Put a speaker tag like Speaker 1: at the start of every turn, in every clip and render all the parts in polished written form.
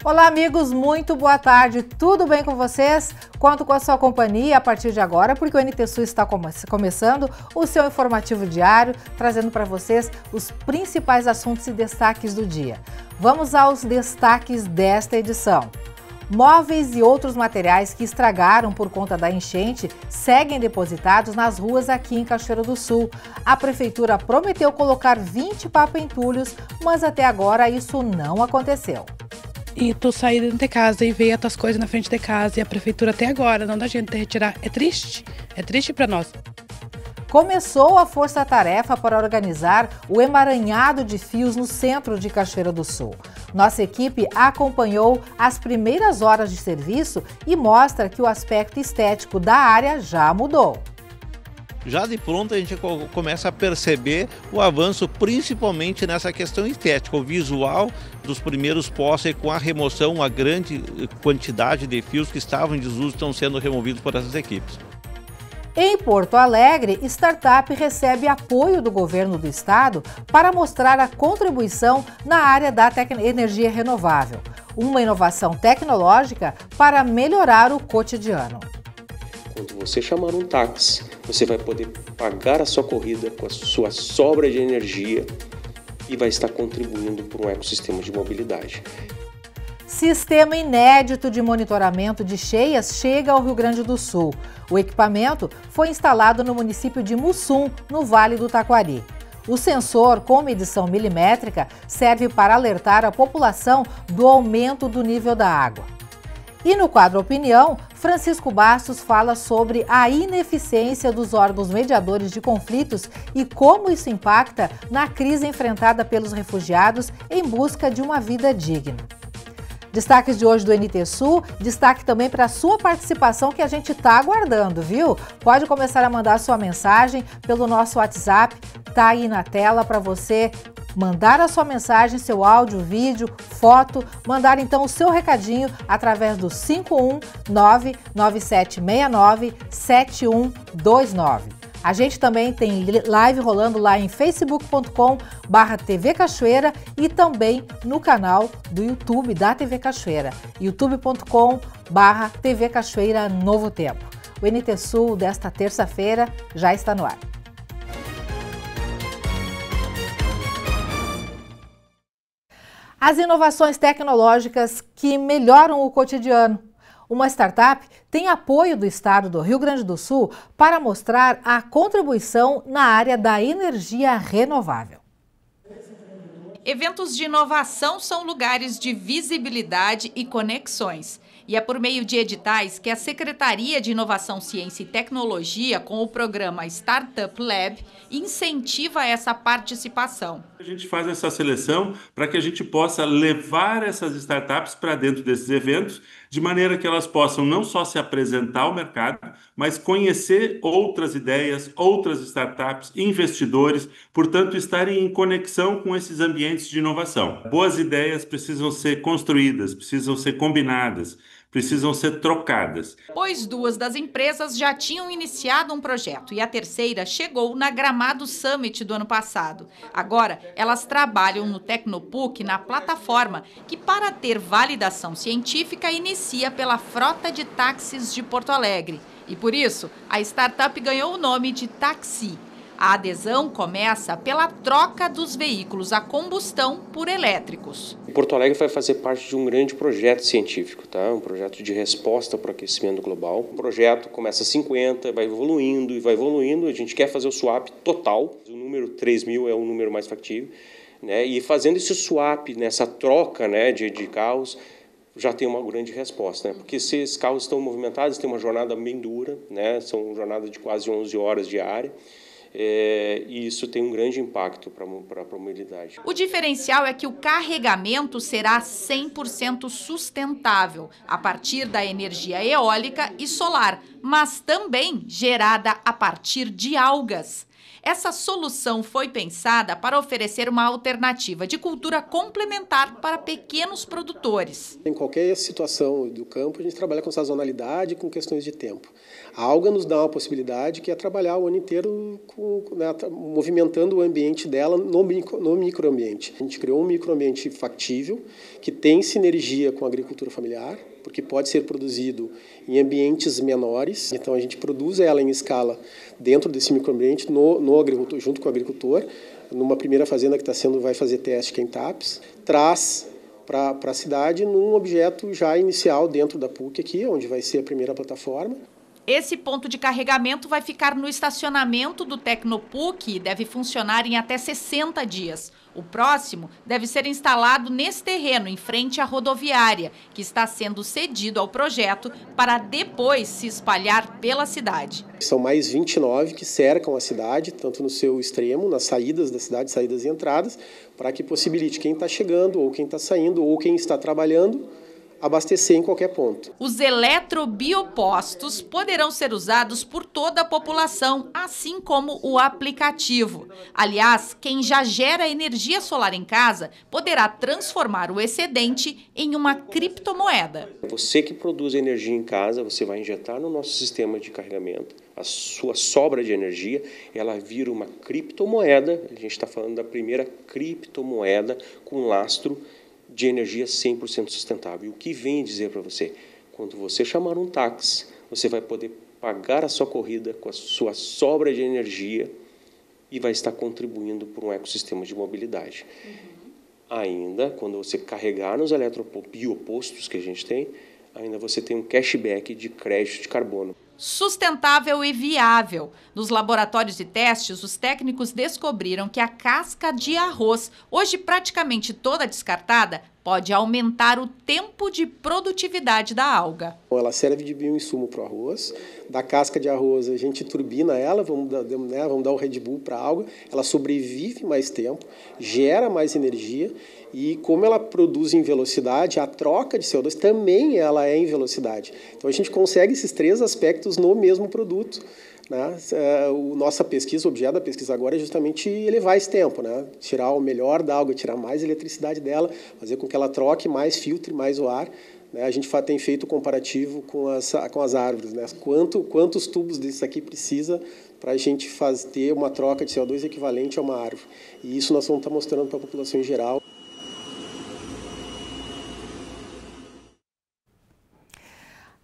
Speaker 1: Olá, amigos, muito boa tarde. Tudo bem com vocês? Conto com a sua companhia a partir de agora, porque o NT Sul está começando o seu informativo diário, trazendo para vocês os principais assuntos e destaques do dia. Vamos aos destaques desta edição. Móveis e outros materiais que estragaram por conta da enchente seguem depositados nas ruas aqui em Cachoeira do Sul. A prefeitura prometeu colocar 20 papa-entulhos, mas até agora isso não aconteceu.
Speaker 2: E tu sair dentro de casa e ver as tuas coisas na frente de casa e a prefeitura até agora não dá gente de retirar. É triste para nós.
Speaker 1: Começou a força-tarefa para organizar o emaranhado de fios no centro de Cachoeira do Sul. Nossa equipe acompanhou as primeiras horas de serviço e mostra que o aspecto estético da área já mudou.
Speaker 3: Já de pronto a gente começa a perceber o avanço, principalmente nessa questão estética, o visual dos primeiros postes com a remoção, uma grande quantidade de fios que estavam em desuso estão sendo removidos por essas equipes.
Speaker 1: Em Porto Alegre, startup recebe apoio do governo do estado para mostrar a contribuição na área da energia renovável, uma inovação tecnológica para melhorar o cotidiano.
Speaker 4: Quando você chamar um táxi, você vai poder pagar a sua corrida com a sua sobra de energia e vai estar contribuindo para um ecossistema de mobilidade.
Speaker 1: Sistema inédito de monitoramento de cheias chega ao Rio Grande do Sul. O equipamento foi instalado no município de Mussum, no Vale do Taquari. O sensor, com medição milimétrica, serve para alertar a população do aumento do nível da água. E no quadro Opinião, Francisco Bastos fala sobre a ineficiência dos órgãos mediadores de conflitos e como isso impacta na crise enfrentada pelos refugiados em busca de uma vida digna. Destaques de hoje do NT Sul, destaque também para a sua participação que a gente está aguardando, viu? Pode começar a mandar sua mensagem pelo nosso WhatsApp, tá aí na tela para você mandar a sua mensagem, seu áudio, vídeo, foto, mandar então o seu recadinho através do 51997697129. A gente também tem live rolando lá em facebook.com/TV Cachoeira e também no canal do YouTube da TV Cachoeira, youtube.com/TV Cachoeira Novo Tempo. O NT Sul desta terça-feira já está no ar. As inovações tecnológicas que melhoram o cotidiano. Uma startup tem apoio do estado do Rio Grande do Sul para mostrar a contribuição na área da energia renovável.
Speaker 5: Eventos de inovação são lugares de visibilidade e conexões. E é por meio de editais que a Secretaria de Inovação, Ciência e Tecnologia, com o programa Startup Lab, incentiva essa participação.
Speaker 6: A gente faz essa seleção para que a gente possa levar essas startups para dentro desses eventos, de maneira que elas possam não só se apresentar ao mercado, mas conhecer outras ideias, outras startups, investidores, portanto, estarem em conexão com esses ambientes de inovação. Boas ideias precisam ser construídas, precisam ser combinadas, precisam ser trocadas.
Speaker 5: Pois duas das empresas já tinham iniciado um projeto e a terceira chegou na Gramado Summit do ano passado. Agora, elas trabalham no Tecnopuc, na plataforma que, para ter validação científica, inicia pela frota de táxis de Porto Alegre. E por isso, a startup ganhou o nome de Taxi. A adesão começa pela troca dos veículos a combustão por elétricos.
Speaker 4: Porto Alegre vai fazer parte de um grande projeto científico, tá? Um projeto de resposta para o aquecimento global. O projeto começa a 50, vai evoluindo e vai evoluindo. A gente quer fazer o swap total. O número 3.000 é o número mais factível, né? E fazendo esse swap, nessa troca, né, de carros, já tem uma grande resposta, né? Porque se esses carros estão movimentados, tem uma jornada bem dura, né? São jornadas de quase 11 horas diárias. E isso tem um grande impacto para a mobilidade.
Speaker 5: O diferencial é que o carregamento será 100% sustentável, a partir da energia eólica e solar, mas também gerada a partir de algas. Essa solução foi pensada para oferecer uma alternativa de cultura complementar para pequenos produtores.
Speaker 7: Em qualquer situação do campo, a gente trabalha com sazonalidade e com questões de tempo. A alga nos dá uma possibilidade que é trabalhar o ano inteiro movimentando o ambiente dela no microambiente. A gente criou um microambiente factível, que tem sinergia com a agricultura familiar, porque pode ser produzido em ambientes menores. Então a gente produz ela em escala dentro desse microambiente no agricultor, junto com o agricultor, numa primeira fazenda que vai fazer teste, que é em TAPS, traz para a cidade num objeto já inicial dentro da PUC aqui, onde vai ser a primeira plataforma.
Speaker 5: Esse ponto de carregamento vai ficar no estacionamento do Tecnopuc e deve funcionar em até 60 dias. O próximo deve ser instalado nesse terreno, em frente à rodoviária, que está sendo cedido ao projeto para depois se espalhar pela cidade.
Speaker 7: São mais 29 que cercam a cidade, tanto no seu extremo, nas saídas da cidade, saídas e entradas, para que possibilite quem está chegando, ou quem está saindo, ou quem está trabalhando, abastecer em qualquer ponto.
Speaker 5: Os eletrobiopostos poderão ser usados por toda a população, assim como o aplicativo. Aliás, quem já gera energia solar em casa poderá transformar o excedente em uma criptomoeda.
Speaker 4: Você que produz energia em casa, você vai injetar no nosso sistema de carregamento a sua sobra de energia, ela vira uma criptomoeda. A gente está falando da primeira criptomoeda com lastro de energia 100% sustentável. E o que vem dizer para você? Quando você chamar um táxi, você vai poder pagar a sua corrida com a sua sobra de energia e vai estar contribuindo para um ecossistema de mobilidade. Ainda, quando você carregar nos eletrobiopostos que a gente tem, ainda você tem um cashback de crédito de carbono.
Speaker 5: Sustentável e viável. Nos laboratórios de testes, os técnicos descobriram que a casca de arroz, hoje praticamente toda descartada, pode aumentar o tempo de produtividade da alga.
Speaker 7: Ela serve de bioinsumo para o arroz. Da casca de arroz a gente turbina ela, vamos dar o Red Bull para a alga, ela sobrevive mais tempo, gera mais energia e como ela produz em velocidade, a troca de CO2 também ela é em velocidade. Então a gente consegue esses três aspectos no mesmo produto. Né? Nossa pesquisa, o objeto da pesquisa agora é justamente elevar esse tempo, né? Tirar o melhor da alga, tirar mais eletricidade dela, fazer com que ela troque mais, filtre mais o ar. Né? A gente tem feito comparativo com as árvores, né? Quantos tubos desses aqui precisa para a gente ter uma troca de CO2 equivalente a uma árvore. E isso nós vamos estar mostrando para a população em geral.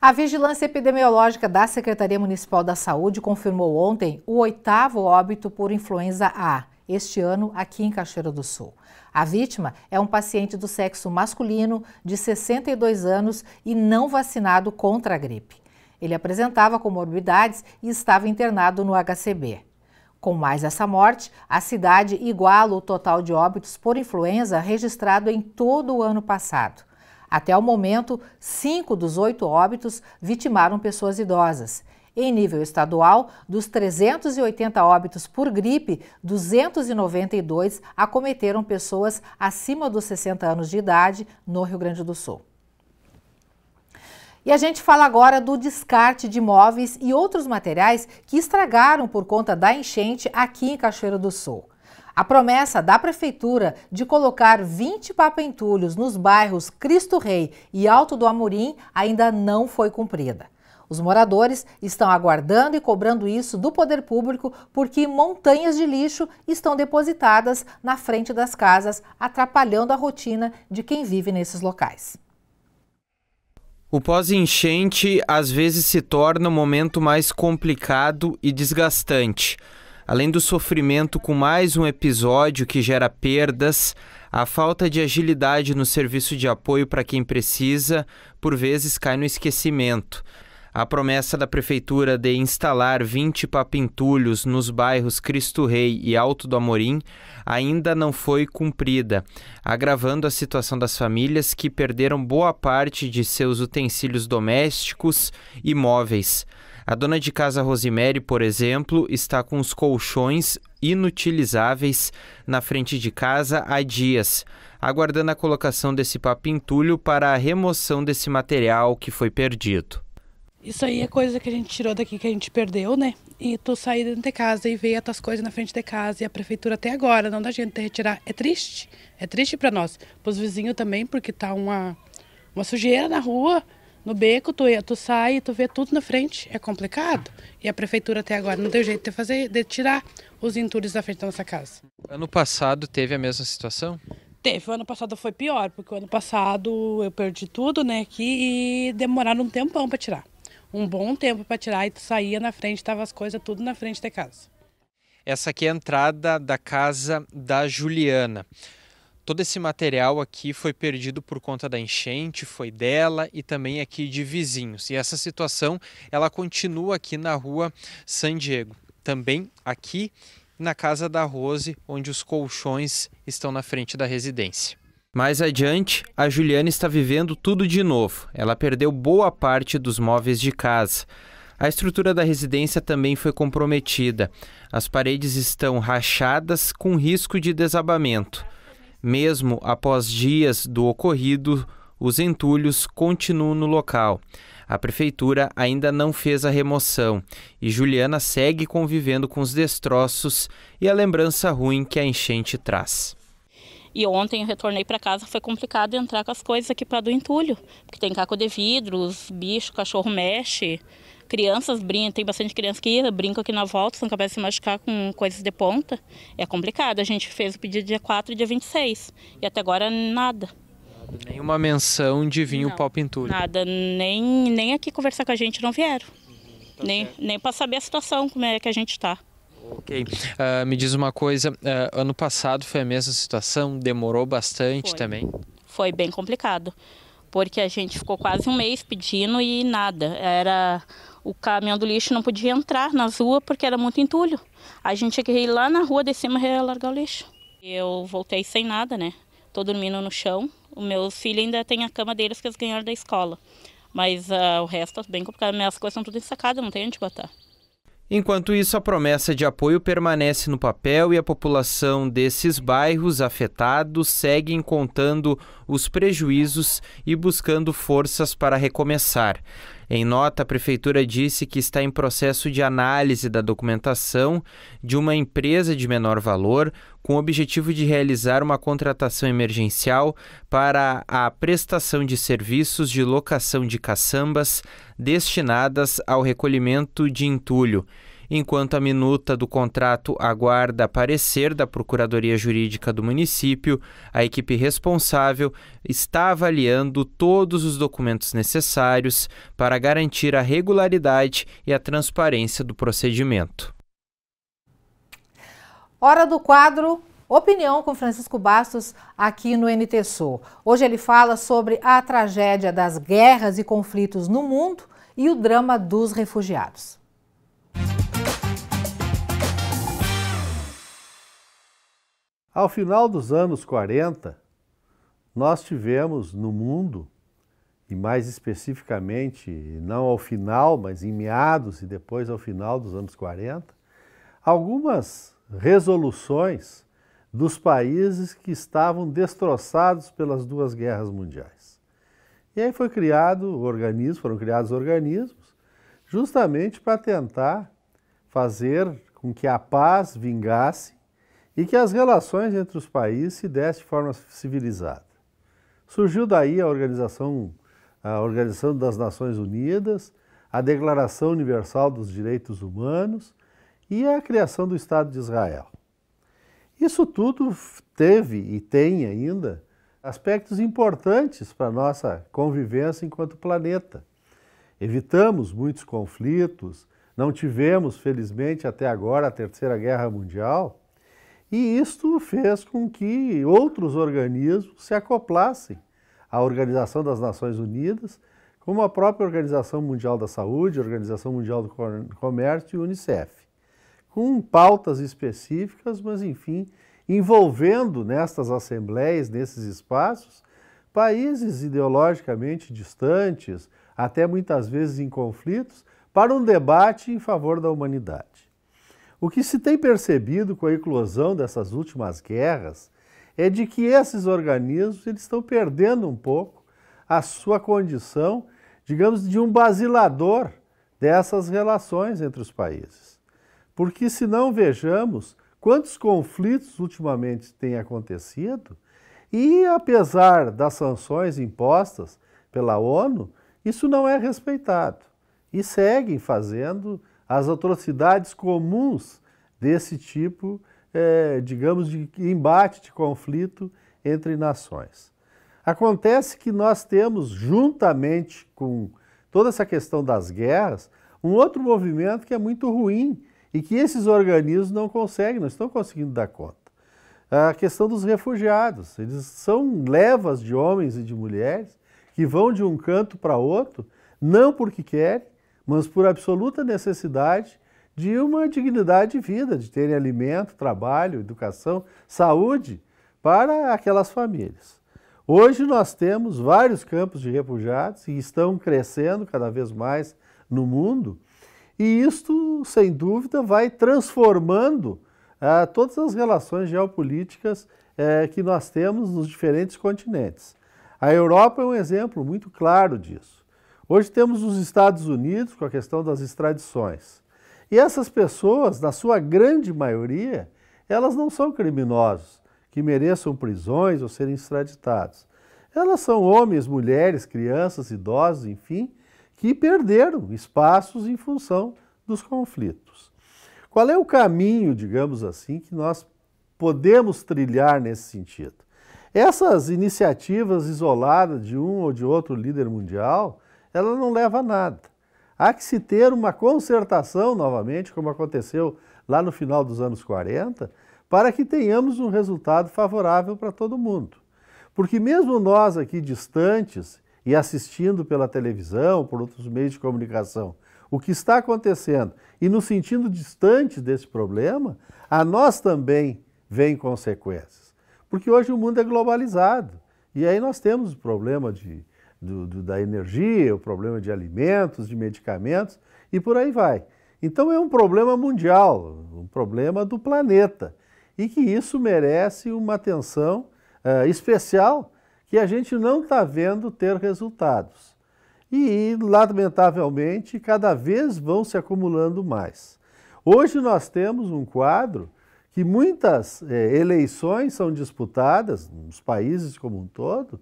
Speaker 1: A Vigilância Epidemiológica da Secretaria Municipal da Saúde confirmou ontem o 8º óbito por influenza A, este ano aqui em Cachoeira do Sul. A vítima é um paciente do sexo masculino de 62 anos e não vacinado contra a gripe. Ele apresentava comorbidades e estava internado no HCB. Com mais essa morte, a cidade iguala o total de óbitos por influenza registrado em todo o ano passado. Até o momento, 5 dos 8 óbitos vitimaram pessoas idosas. Em nível estadual, dos 380 óbitos por gripe, 292 acometeram pessoas acima dos 60 anos de idade no Rio Grande do Sul. E a gente fala agora do descarte de móveis e outros materiais que estragaram por conta da enchente aqui em Cachoeira do Sul. A promessa da Prefeitura de colocar 20 papentulhos nos bairros Cristo Rei e Alto do Amorim ainda não foi cumprida. Os moradores estão aguardando e cobrando isso do poder público porque montanhas de lixo estão depositadas na frente das casas, atrapalhando a rotina de quem vive nesses locais.
Speaker 8: O pós-enchente às vezes se torna um momento mais complicado e desgastante. Além do sofrimento com mais um episódio que gera perdas, a falta de agilidade no serviço de apoio para quem precisa, por vezes cai no esquecimento. A promessa da Prefeitura de instalar 20 papintulhos nos bairros Cristo Rei e Alto do Amorim ainda não foi cumprida, agravando a situação das famílias que perderam boa parte de seus utensílios domésticos e móveis. A dona de casa Rosemary, por exemplo, está com os colchões inutilizáveis na frente de casa há dias, aguardando a colocação desse papintulho para a remoção desse material que foi perdido.
Speaker 2: Isso aí é coisa que a gente tirou daqui, que a gente perdeu, né? E tu sair dentro de casa e ver as tuas coisas na frente de casa e a prefeitura até agora não dá gente de retirar. É triste para nós. Para os vizinhos também, porque tá uma sujeira na rua, no beco, tu sai e tu vê tudo na frente. É complicado. E a prefeitura até agora não deu jeito de tirar os entulhos da frente da nossa casa.
Speaker 8: Ano passado teve a mesma situação?
Speaker 2: Teve, o ano passado foi pior, porque o ano passado eu perdi tudo, né, aqui e demoraram um tempão para tirar. Um bom tempo para tirar e tu saía na frente, tava as coisas tudo na frente da casa.
Speaker 8: Essa aqui é a entrada da casa da Juliana. Todo esse material aqui foi perdido por conta da enchente, foi dela e também aqui de vizinhos. E essa situação, ela continua aqui na rua San Diego. Também aqui na casa da Rose, onde os colchões estão na frente da residência. Mais adiante, a Juliana está vivendo tudo de novo. Ela perdeu boa parte dos móveis de casa. A estrutura da residência também foi comprometida. As paredes estão rachadas com risco de desabamento. Mesmo após dias do ocorrido, os entulhos continuam no local. A prefeitura ainda não fez a remoção e Juliana segue convivendo com os destroços e a lembrança ruim que a enchente traz.
Speaker 9: E ontem eu retornei para casa, foi complicado entrar com as coisas aqui para do entulho, porque tem caco de vidro, os bichos, cachorro mexe, crianças brincam, tem bastante criança que brinca aqui na volta, são capazes de se machucar com coisas de ponta. É complicado, a gente fez o pedido dia 4 e dia 26 e até agora nada.
Speaker 8: Nenhuma menção de vir o pau entulho?
Speaker 9: Nada, nem aqui conversar com a gente não vieram, nem para saber a situação, como é que a gente está.
Speaker 8: Ok. Me diz uma coisa, ano passado foi a mesma situação? Demorou bastante também?
Speaker 9: Foi bem complicado, porque a gente ficou quase um mês pedindo e nada. O caminhão do lixo não podia entrar nas ruas porque era muito entulho. A gente tinha que ir lá na rua de cima e largar o lixo. Eu voltei sem nada, né? Tô dormindo no chão. Os meus filhos ainda têm a cama deles que eles ganharam da escola. Mas o resto é bem complicado. Minhas coisas estão tudo ensacadas, não tem onde botar.
Speaker 8: Enquanto isso, a promessa de apoio permanece no papel e a população desses bairros afetados seguem contando os prejuízos e buscando forças para recomeçar. Em nota, a Prefeitura disse que está em processo de análise da documentação de uma empresa de menor valor, com o objetivo de realizar uma contratação emergencial para a prestação de serviços de locação de caçambas destinadas ao recolhimento de entulho. Enquanto a minuta do contrato aguarda parecer da Procuradoria Jurídica do município, a equipe responsável está avaliando todos os documentos necessários para garantir a regularidade e a transparência do procedimento.
Speaker 1: Hora do quadro Opinião com Francisco Bastos aqui no NT Sul. Hoje ele fala sobre a tragédia das guerras e conflitos no mundo e o drama dos refugiados.
Speaker 10: Ao final dos anos 40, nós tivemos no mundo, e mais especificamente, não ao final, mas em meados e depois ao final dos anos 40, algumas resoluções dos países que estavam destroçados pelas duas guerras mundiais. E aí foram criados organismos justamente para tentar fazer com que a paz vingasse e que as relações entre os países se dessem de forma civilizada. Surgiu daí a Organização das Nações Unidas, a Declaração Universal dos Direitos Humanos e a criação do Estado de Israel. Isso tudo teve e tem ainda aspectos importantes para a nossa convivência enquanto planeta. Evitamos muitos conflitos, não tivemos, felizmente, até agora a Terceira Guerra Mundial, e isto fez com que outros organismos se acoplassem à Organização das Nações Unidas, como a própria Organização Mundial da Saúde, a Organização Mundial do Comércio e o Unicef, com pautas específicas, mas, enfim, envolvendo nestas assembleias, nesses espaços, países ideologicamente distantes, até muitas vezes em conflitos, para um debate em favor da humanidade. O que se tem percebido com a eclosão dessas últimas guerras é de que esses organismos eles estão perdendo um pouco a sua condição digamos, de um basilador dessas relações entre os países. Porque se não vejamos quantos conflitos ultimamente têm acontecido e, apesar das sanções impostas pela ONU, isso não é respeitado. E seguem fazendo as atrocidades comuns desse tipo, digamos, de embate, de conflito entre nações. Acontece que nós temos, juntamente com toda essa questão das guerras, um outro movimento que é muito ruim e que esses organismos não estão conseguindo dar conta. A questão dos refugiados. Eles são levas de homens e de mulheres que vão de um canto para outro, não porque querem, mas por absoluta necessidade de uma dignidade de vida, de terem alimento, trabalho, educação, saúde para aquelas famílias. Hoje nós temos vários campos de refugiados e estão crescendo cada vez mais no mundo, e isto, sem dúvida, vai transformando todas as relações geopolíticas que nós temos nos diferentes continentes. A Europa é um exemplo muito claro disso. Hoje temos os Estados Unidos com a questão das extradições. E essas pessoas, na sua grande maioria, elas não são criminosos que mereçam prisões ou serem extraditados. Elas são homens, mulheres, crianças, idosos, enfim, que perderam espaços em função dos conflitos. Qual é o caminho, digamos assim, que nós podemos trilhar nesse sentido? Essas iniciativas isoladas de um ou de outro líder mundial, ela não leva a nada. Há que se ter uma concertação novamente, como aconteceu lá no final dos anos 40, para que tenhamos um resultado favorável para todo mundo. Porque mesmo nós aqui distantes e assistindo pela televisão, por outros meios de comunicação, o que está acontecendo e nos sentindo distantes desse problema, a nós também vem consequências. Porque hoje o mundo é globalizado e aí nós temos o problema da energia, o problema de alimentos, de medicamentos e por aí vai. Então é um problema mundial, um problema do planeta e que isso merece uma atenção especial que a gente não está vendo ter resultados. E, lamentavelmente, cada vez vão se acumulando mais. Hoje nós temos um quadro que muitas eleições são disputadas nos países como um todo,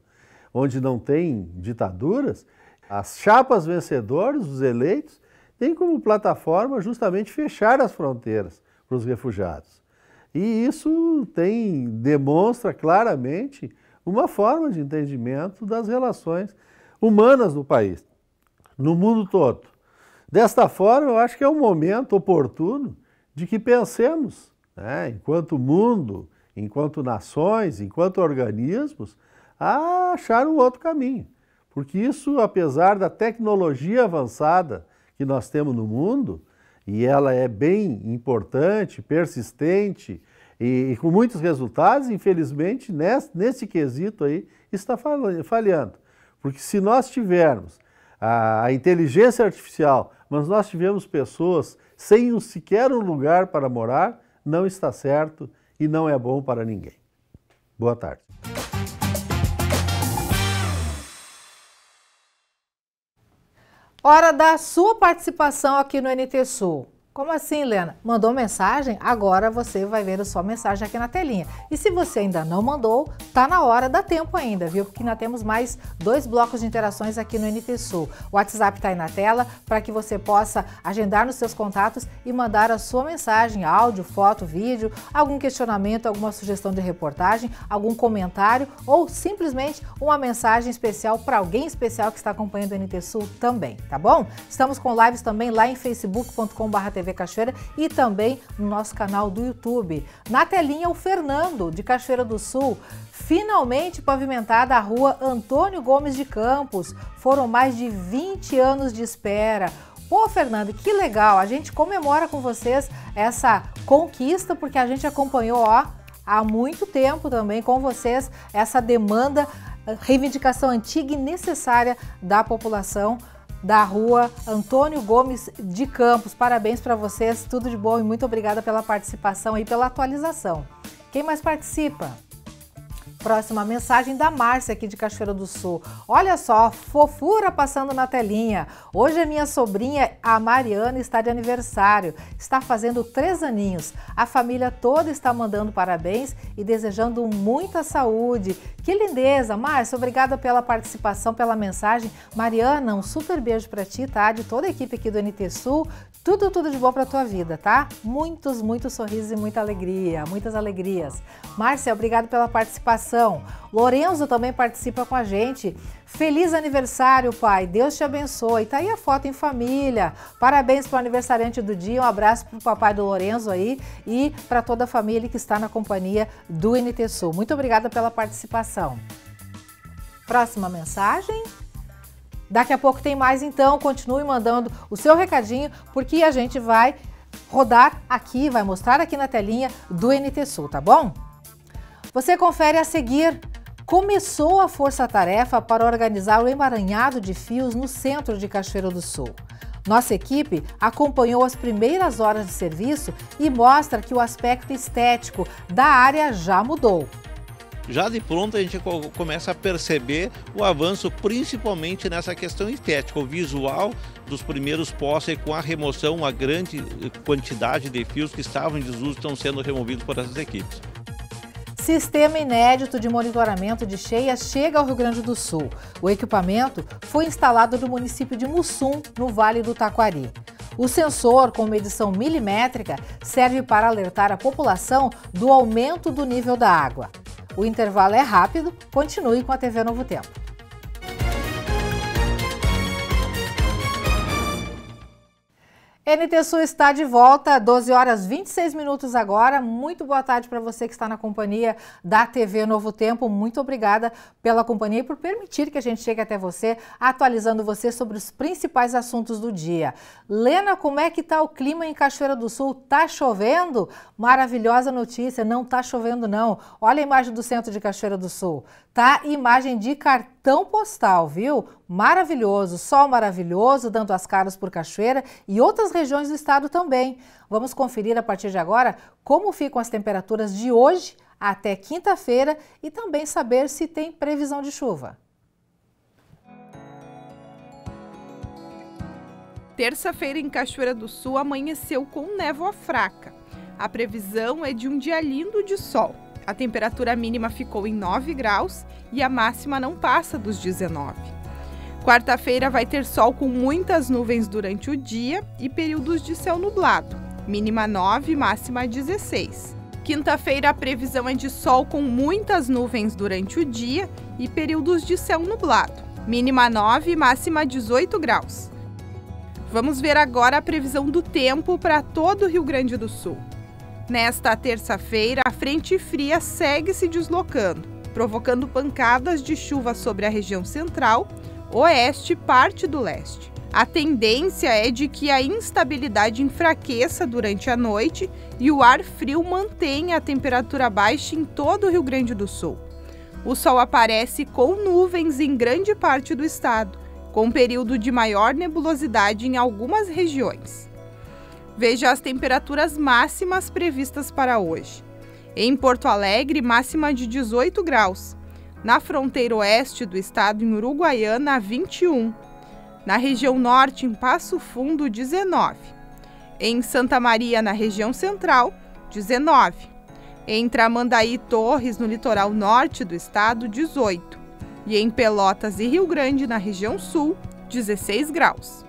Speaker 10: onde não tem ditaduras, as chapas vencedoras, os eleitos, têm como plataforma justamente fechar as fronteiras para os refugiados. E isso demonstra claramente uma forma de entendimento das relações humanas no país, no mundo todo. Desta forma, eu acho que é um momento oportuno de que pensemos, enquanto mundo, enquanto nações, enquanto organismos, a achar um outro caminho. Porque isso, apesar da tecnologia avançada que nós temos no mundo, e ela é bem importante, persistente e com muitos resultados, infelizmente, nesse quesito aí, está falhando. Porque se nós tivermos a inteligência artificial, mas nós tivermos pessoas sem sequer um lugar para morar, não está certo e não é bom para ninguém. Boa tarde.
Speaker 1: Hora da sua participação aqui no NT Sul. Como assim, Helena? Mandou mensagem? Agora você vai ver a sua mensagem aqui na telinha. E se você ainda não mandou, tá na hora, dá tempo ainda, viu? Porque ainda temos mais 2 blocos de interações aqui no NT Sul. O WhatsApp tá aí na tela para que você possa agendar nos seus contatos e mandar a sua mensagem, áudio, foto, vídeo, algum questionamento, alguma sugestão de reportagem, algum comentário ou simplesmente uma mensagem especial para alguém especial que está acompanhando o NT Sul também, tá bom? Estamos com lives também lá em facebook.com/TV Cachoeira e também no nosso canal do YouTube. Na telinha, o Fernando, de Cachoeira do Sul. Finalmente pavimentada a rua Antônio Gomes de Campos. Foram mais de 20 anos de espera. Pô, Fernando, que legal! A gente comemora com vocês essa conquista, porque a gente acompanhou há muito tempo também com vocês essa demanda, reivindicação antiga e necessária da população da rua Antônio Gomes de Campos. Parabéns para vocês, tudo de bom e muito obrigada pela participação e pela atualização. Quem mais participa? Próxima mensagem da Márcia aqui de Cachoeira do Sul. Olha só, fofura passando na telinha. Hoje a minha sobrinha, a Mariana, está de aniversário. Está fazendo 3 aninhos. A família toda está mandando parabéns e desejando muita saúde. Que lindeza, Márcia. Obrigada pela participação, pela mensagem. Mariana, um super beijo para ti, tá? De toda a equipe aqui do NT Sul. Tudo de bom para tua vida, tá? Muitos sorrisos e muita alegria, muitas alegrias. Márcia, obrigado pela participação. Lorenzo também participa com a gente. Feliz aniversário, pai. Deus te abençoe. Tá aí a foto em família. Parabéns para o aniversariante do dia. Um abraço para o papai do Lorenzo aí e para toda a família que está na companhia do NT Sul. Muito obrigada pela participação. Próxima mensagem. Daqui a pouco tem mais, então continue mandando o seu recadinho, porque a gente vai rodar aqui, vai mostrar aqui na telinha do NT Sul, tá bom? Você confere a seguir. Começou a força-tarefa para organizar o emaranhado de fios no centro de Cachoeira do Sul. Nossa equipe acompanhou as primeiras horas de serviço e mostra que o aspecto estético da área já mudou.
Speaker 3: Já de pronto a gente começa a perceber o avanço principalmente nessa questão estética, o visual dos primeiros postes com a remoção, uma grande quantidade de fios que estavam em desuso estão sendo removidos por essas equipes.
Speaker 1: Sistema inédito de monitoramento de cheias chega ao Rio Grande do Sul. O equipamento foi instalado no município de Mussum, no Vale do Taquari. O sensor, com medição milimétrica, serve para alertar a população do aumento do nível da água. O intervalo é rápido, continue com a TV Novo Tempo. NT Sul está de volta, 12 horas 26 minutos agora. Muito boa tarde para você que está na companhia da TV Novo Tempo. Muito obrigada pela companhia e por permitir que a gente chegue até você, atualizando você sobre os principais assuntos do dia. Lena, como é que está o clima em Cachoeira do Sul? Tá chovendo? Maravilhosa notícia, não tá chovendo não. Olha a imagem do centro de Cachoeira do Sul. Tá imagem de cartão postal, viu? Maravilhoso, sol maravilhoso, dando as caras por Cachoeira e outras regiões do estado também. Vamos conferir a partir de agora como ficam as temperaturas de hoje até quinta-feira e também saber se tem previsão de chuva.
Speaker 11: Terça-feira em Cachoeira do Sul amanheceu com névoa fraca. A previsão é de um dia lindo de sol. A temperatura mínima ficou em 9 graus e a máxima não passa dos 19. Quarta-feira vai ter sol com muitas nuvens durante o dia e períodos de céu nublado. Mínima 9, máxima 16. Quinta-feira a previsão é de sol com muitas nuvens durante o dia e períodos de céu nublado. Mínima 9, máxima 18 graus. Vamos ver agora a previsão do tempo para todo o Rio Grande do Sul. Nesta terça-feira, a frente fria segue se deslocando, provocando pancadas de chuva sobre a região central, oeste e parte do leste. A tendência é de que a instabilidade enfraqueça durante a noite e o ar frio mantenha a temperatura baixa em todo o Rio Grande do Sul. O sol aparece com nuvens em grande parte do estado, com período de maior nebulosidade em algumas regiões. Veja as temperaturas máximas previstas para hoje. Em Porto Alegre, máxima de 18 graus. Na fronteira oeste do estado, em Uruguaiana, 21. Na região norte, em Passo Fundo, 19. Em Santa Maria, na região central, 19. Em Tramandaí e Torres, no litoral norte do estado, 18. E em Pelotas e Rio Grande, na região sul, 16 graus.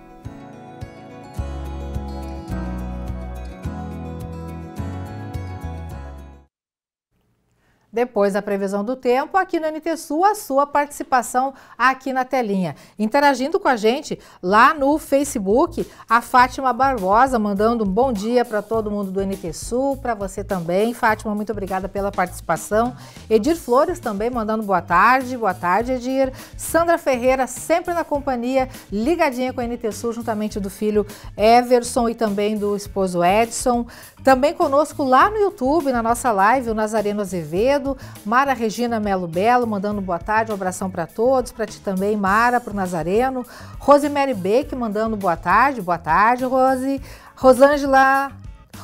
Speaker 1: Depois da previsão do tempo, aqui no NT Sul, a sua participação aqui na telinha. Interagindo com a gente lá no Facebook, a Fátima Barbosa mandando um bom dia para todo mundo do NT Sul, para você também. Fátima, muito obrigada pela participação. Edir Flores também mandando boa tarde Edir. Sandra Ferreira sempre na companhia, ligadinha com a NT Sul, juntamente do filho Everson e também do esposo Edson. Também conosco lá no YouTube, na nossa live, o Nazareno Azevedo, Mara Regina Melo Belo, mandando boa tarde, um abração para todos, para ti também, Mara, para o Nazareno. Rosemary Beck mandando boa tarde, Rose.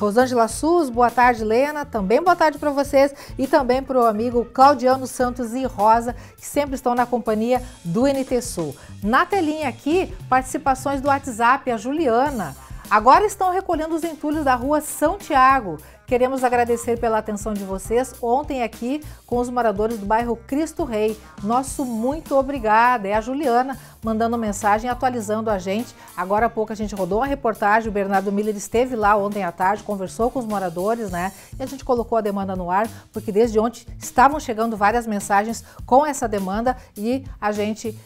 Speaker 1: Rosângela Sus, boa tarde, Lena, também boa tarde para vocês e também para o amigo Claudiano Santos e Rosa, que sempre estão na companhia do NT Sul. Na telinha aqui, participações do WhatsApp, a Juliana. Agora estão recolhendo os entulhos da rua São Tiago. Queremos agradecer pela atenção de vocês ontem aqui com os moradores do bairro Cristo Rei. Nosso muito obrigada. É a Juliana mandando mensagem, atualizando a gente. Agora há pouco a gente rodou uma reportagem, o Bernardo Miller esteve lá ontem à tarde, conversou com os moradores, né? E a gente colocou a demanda no ar, porque desde ontem estavam chegando várias mensagens com essa demanda e a gente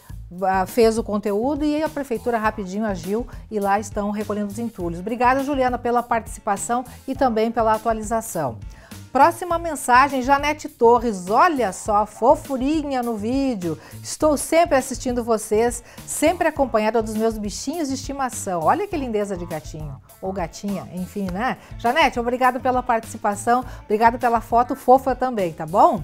Speaker 1: fez o conteúdo e a prefeitura rapidinho agiu e lá estão recolhendo os entulhos. Obrigada, Juliana, pela participação e também pela atualização. Próxima mensagem, Janete Torres, olha só, fofurinha no vídeo. Estou sempre assistindo vocês, sempre acompanhada dos meus bichinhos de estimação. Olha que lindeza de gatinho, ou gatinha, enfim, né? Janete, obrigada pela participação, obrigada pela foto fofa também, tá bom?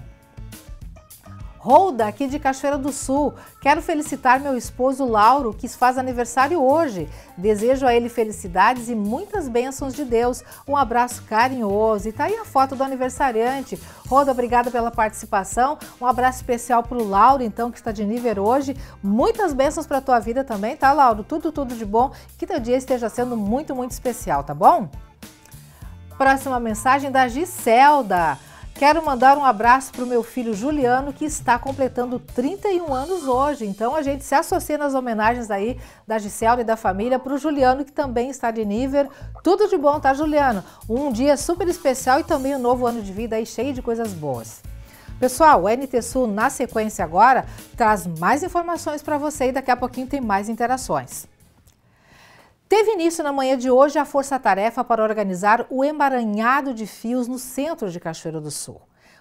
Speaker 1: Rolda, aqui de Cachoeira do Sul. Quero felicitar meu esposo Lauro, que faz aniversário hoje. Desejo a ele felicidades e muitas bênçãos de Deus. Um abraço carinhoso. E tá aí a foto do aniversariante. Rolda, obrigada pela participação. Um abraço especial para o Lauro, então, que está de nível hoje. Muitas bênçãos para a tua vida também, tá, Lauro? Tudo de bom. Que teu dia esteja sendo muito especial, tá bom? Próxima mensagem da Giselda. Quero mandar um abraço para o meu filho Juliano, que está completando 31 anos hoje. Então a gente se associa nas homenagens aí da Giselda e da família para o Juliano, que também está de nível. Tudo de bom, tá, Juliano? Um dia super especial e também um novo ano de vida aí cheio de coisas boas. Pessoal, o NT Sul, na sequência agora, traz mais informações para você e daqui a pouquinho tem mais interações. Teve início na manhã de hoje a força-tarefa para organizar o emaranhado de fios no centro de Cachoeira do Sul.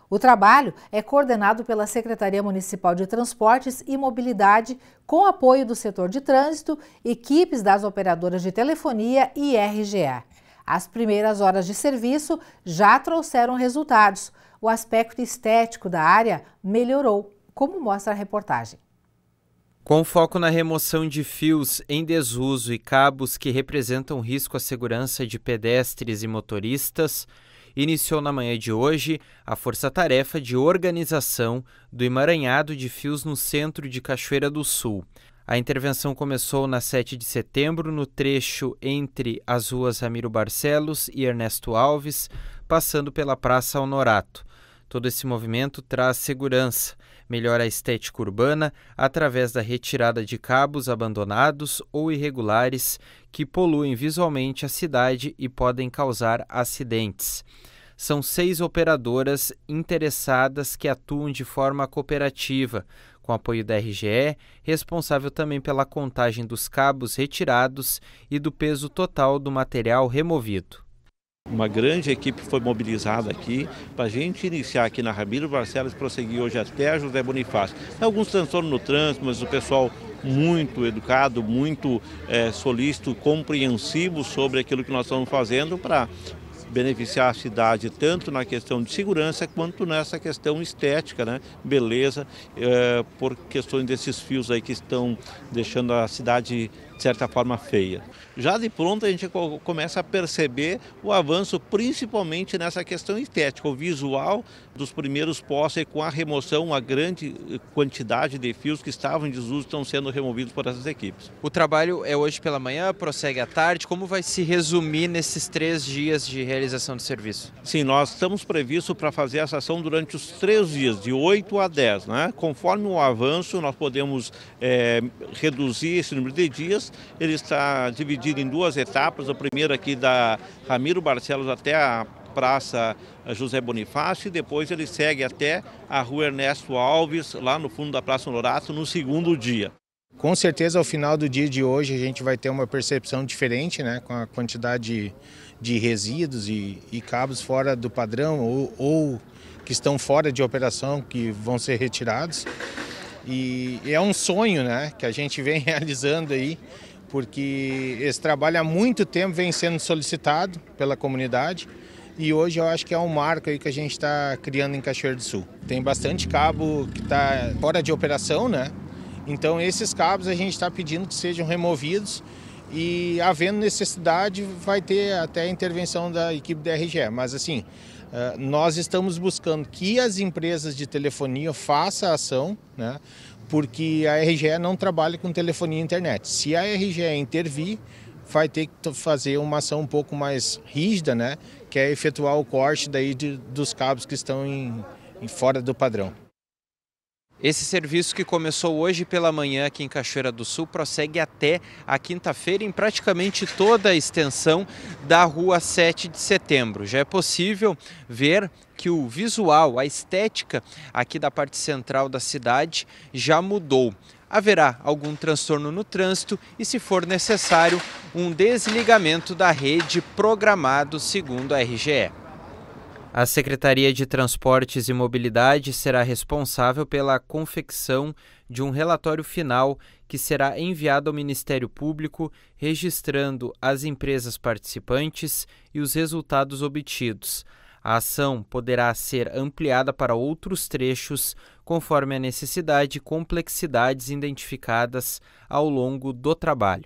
Speaker 1: O trabalho é coordenado pela Secretaria Municipal de Transportes e Mobilidade, com apoio do setor de trânsito, equipes das operadoras de telefonia e RGE. As primeiras horas de serviço já trouxeram resultados. O aspecto estético da área melhorou, como mostra a reportagem.
Speaker 8: Com foco na remoção de fios em desuso e cabos que representam risco à segurança de pedestres e motoristas, iniciou na manhã de hoje a força-tarefa de organização do emaranhado de fios no centro de Cachoeira do Sul. A intervenção começou na 7 de setembro, no trecho entre as ruas Ramiro Barcelos e Ernesto Alves, passando pela Praça Honorato. Todo esse movimento traz segurança, melhora a estética urbana através da retirada de cabos abandonados ou irregulares que poluem visualmente a cidade e podem causar acidentes. São 6 operadoras interessadas que atuam de forma cooperativa, com apoio da RGE, responsável também pela contagem dos cabos retirados e do peso total do material removido.
Speaker 3: Uma grande equipe foi mobilizada aqui para a gente iniciar aqui na Ramiro Barcelos e prosseguir hoje até a José Bonifácio. Tem alguns transtornos no trânsito, mas o pessoal muito educado, muito solícito, compreensivo sobre aquilo que nós estamos fazendo para beneficiar a cidade tanto na questão de segurança quanto nessa questão estética, né? Beleza, por questões desses fios aí que estão deixando a cidade de certa forma feia. Já de pronto a gente começa a perceber o avanço principalmente nessa questão estética, o visual dos primeiros postes com a remoção, uma grande quantidade de fios que estavam em desuso estão sendo removidos por essas equipes.
Speaker 8: O trabalho é hoje pela manhã, prossegue à tarde, como vai se resumir nesses 3 dias de realização do serviço?
Speaker 3: Sim, nós estamos previstos para fazer essa ação durante os 3 dias, de 8 a 10, né? Conforme o avanço nós podemos reduzir esse número de dias. Ele está dividido em 2 etapas, a primeira aqui da Ramiro Barcelos até a Praça José Bonifácio e depois ele segue até a Rua Ernesto Alves, lá no fundo da Praça Honorato, no segundo dia.
Speaker 12: Com certeza ao final do dia de hoje a gente vai ter uma percepção diferente, né, com a quantidade de resíduos e cabos fora do padrão ou que estão fora de operação, que vão ser retirados. E é um sonho, né, que a gente vem realizando aí, porque esse trabalho há muito tempo vem sendo solicitado pela comunidade e hoje eu acho que é um marco aí que a gente está criando em Cachoeira do Sul. Tem bastante cabo que está fora de operação, né? Então esses cabos a gente está pedindo que sejam removidos e havendo necessidade vai ter até a intervenção da equipe da RGE. Mas assim, nós estamos buscando que as empresas de telefonia façam a ação, né? Porque a RGE não trabalha com telefonia e internet. Se a RGE intervir, vai ter que fazer uma ação um pouco mais rígida, né? Que é efetuar o corte daí dos cabos que estão fora do padrão.
Speaker 8: Esse serviço, que começou hoje pela manhã aqui em Cachoeira do Sul, prossegue até a quinta-feira em praticamente toda a extensão da Rua 7 de Setembro. Já é possível ver que o visual, a estética aqui da parte central da cidade já mudou. Haverá algum transtorno no trânsito e, se for necessário, um desligamento da rede programado, segundo a RGE. A Secretaria de Transportes e Mobilidade será responsável pela confecção de um relatório final que será enviado ao Ministério Público, registrando as empresas participantes e os resultados obtidos. A ação poderá ser ampliada para outros trechos, conforme a necessidade e complexidades identificadas ao longo do trabalho.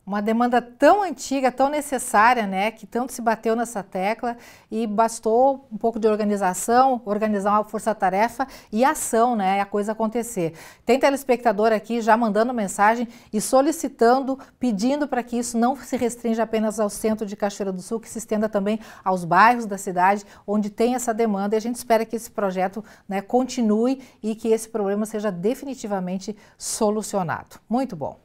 Speaker 1: Uma demanda tão antiga, tão necessária, né, que tanto se bateu nessa tecla e bastou um pouco de organização, organizar uma força-tarefa e ação, né, a coisa acontecer. Tem telespectador aqui já mandando mensagem e solicitando, pedindo para que isso não se restrinja apenas ao centro de Cachoeira do Sul, que se estenda também aos bairros da cidade onde tem essa demanda, e a gente espera que esse projeto, né, continue e que esse problema seja definitivamente solucionado. Muito bom.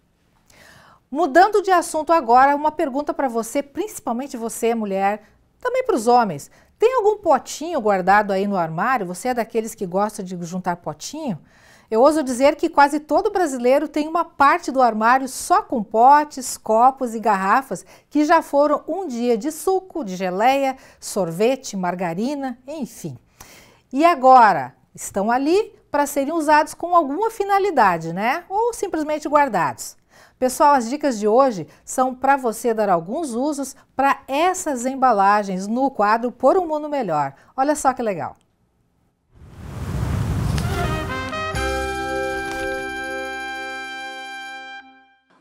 Speaker 1: Mudando de assunto agora, uma pergunta para você, principalmente você, mulher, também para os homens. Tem algum potinho guardado aí no armário? Você é daqueles que gosta de juntar potinho? Eu ouso dizer que quase todo brasileiro tem uma parte do armário só com potes, copos e garrafas que já foram um dia de suco, de geleia, sorvete, margarina, enfim. E agora estão ali para serem usados com alguma finalidade, né? Ou simplesmente guardados. Pessoal, as dicas de hoje são para você dar alguns usos para essas embalagens no quadro Por um Mundo Melhor. Olha só que legal!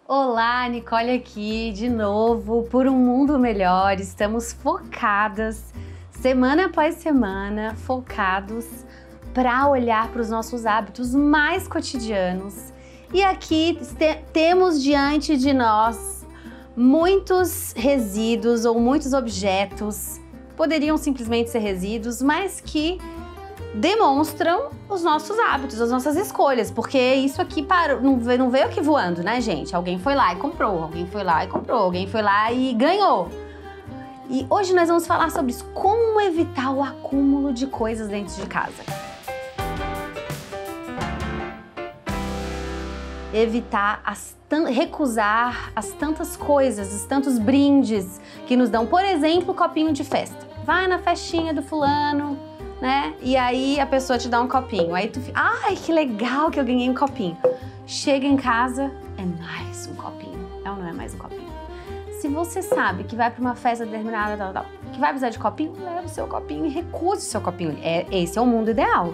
Speaker 13: Olá, Nicole aqui de novo, Por um Mundo Melhor. Estamos focadas, semana após semana, focados para olhar para os nossos hábitos mais cotidianos. E aqui temos diante de nós muitos resíduos ou muitos objetos, poderiam simplesmente ser resíduos, mas que demonstram os nossos hábitos, as nossas escolhas, porque isso aqui não veio aqui voando, né, gente? Alguém foi lá e comprou, alguém foi lá e comprou, alguém foi lá e ganhou. E hoje nós vamos falar sobre isso, como evitar o acúmulo de coisas dentro de casa. Evitar recusar as tantas coisas, os tantos brindes que nos dão. Por exemplo, copinho de festa. Vai na festinha do fulano, né? E aí a pessoa te dá um copinho. Aí tu fica, ai, que legal que eu ganhei um copinho. Chega em casa, é mais um copinho. É ou não é mais um copinho? Se você sabe que vai para uma festa determinada, que vai precisar de copinho, leva o seu copinho e recuse o seu copinho. Esse é o mundo ideal,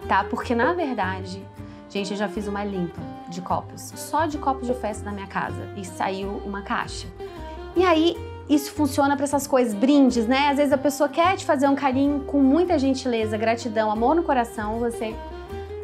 Speaker 13: tá? Porque na verdade, gente, eu já fiz uma limpa de copos, só de copos de festa na minha casa, e saiu uma caixa. E aí, isso funciona para essas coisas, brindes, né? Às vezes a pessoa quer te fazer um carinho com muita gentileza, gratidão, amor no coração, você,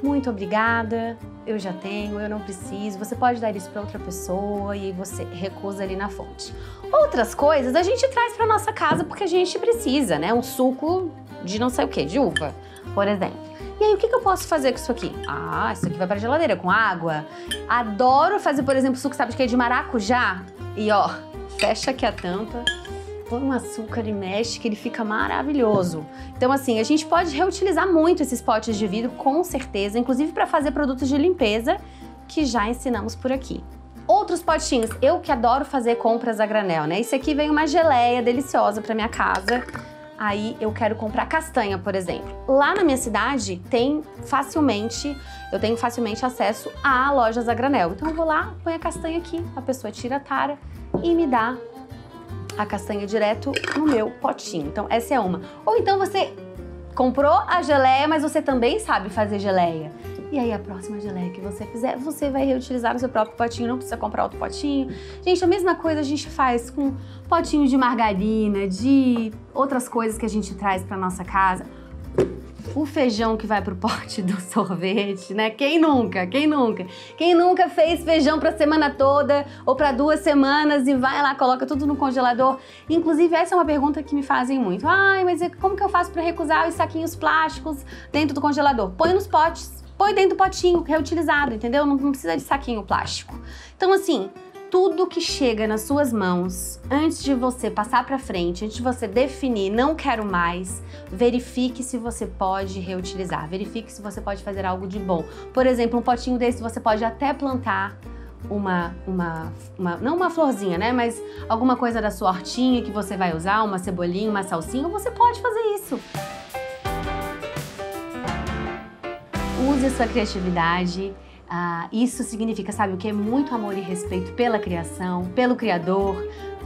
Speaker 13: muito obrigada, eu já tenho, eu não preciso, você pode dar isso para outra pessoa e você recusa ali na fonte. Outras coisas a gente traz para nossa casa porque a gente precisa, né? Um suco de não sei o que, de uva, por exemplo. E aí, o que eu posso fazer com isso aqui? Ah, isso aqui vai pra geladeira com água. Adoro fazer, por exemplo, suco, sabe de quê? De maracujá. E ó, fecha aqui a tampa, põe um açúcar e mexe que ele fica maravilhoso. Então assim, a gente pode reutilizar muito esses potes de vidro, com certeza, inclusive para fazer produtos de limpeza, que já ensinamos por aqui. Outros potinhos, eu que adoro fazer compras a granel, né? Esse aqui vem uma geleia deliciosa pra minha casa. Aí eu quero comprar castanha, por exemplo. Lá na minha cidade eu tenho facilmente acesso a lojas a granel. Então eu vou lá, ponho a castanha aqui, a pessoa tira a tara e me dá a castanha direto no meu potinho. Então essa é uma. Ou então você comprou a geleia, mas você também sabe fazer geleia. E aí a próxima geleia que você fizer, você vai reutilizar no seu próprio potinho, não precisa comprar outro potinho. Gente, a mesma coisa a gente faz com potinho de margarina, de outras coisas que a gente traz para nossa casa. O feijão que vai pro pote do sorvete, né? Quem nunca? Quem nunca? Quem nunca fez feijão pra semana toda ou pra 2 semanas e vai lá, coloca tudo no congelador? Inclusive, essa é uma pergunta que me fazem muito. Ai, mas como que eu faço pra recusar os saquinhos plásticos dentro do congelador? Põe nos potes, põe dentro do potinho, reutilizado, entendeu? Não precisa de saquinho plástico. Então, assim, tudo que chega nas suas mãos, antes de você passar para frente, antes de você definir, não quero mais, verifique se você pode reutilizar, verifique se você pode fazer algo de bom. Por exemplo, um potinho desse você pode até plantar não uma florzinha, né? Mas alguma coisa da sua hortinha que você vai usar, uma cebolinha, uma salsinha, você pode fazer isso. Use a sua criatividade. Isso significa, sabe o que? Muito amor e respeito pela criação, pelo Criador,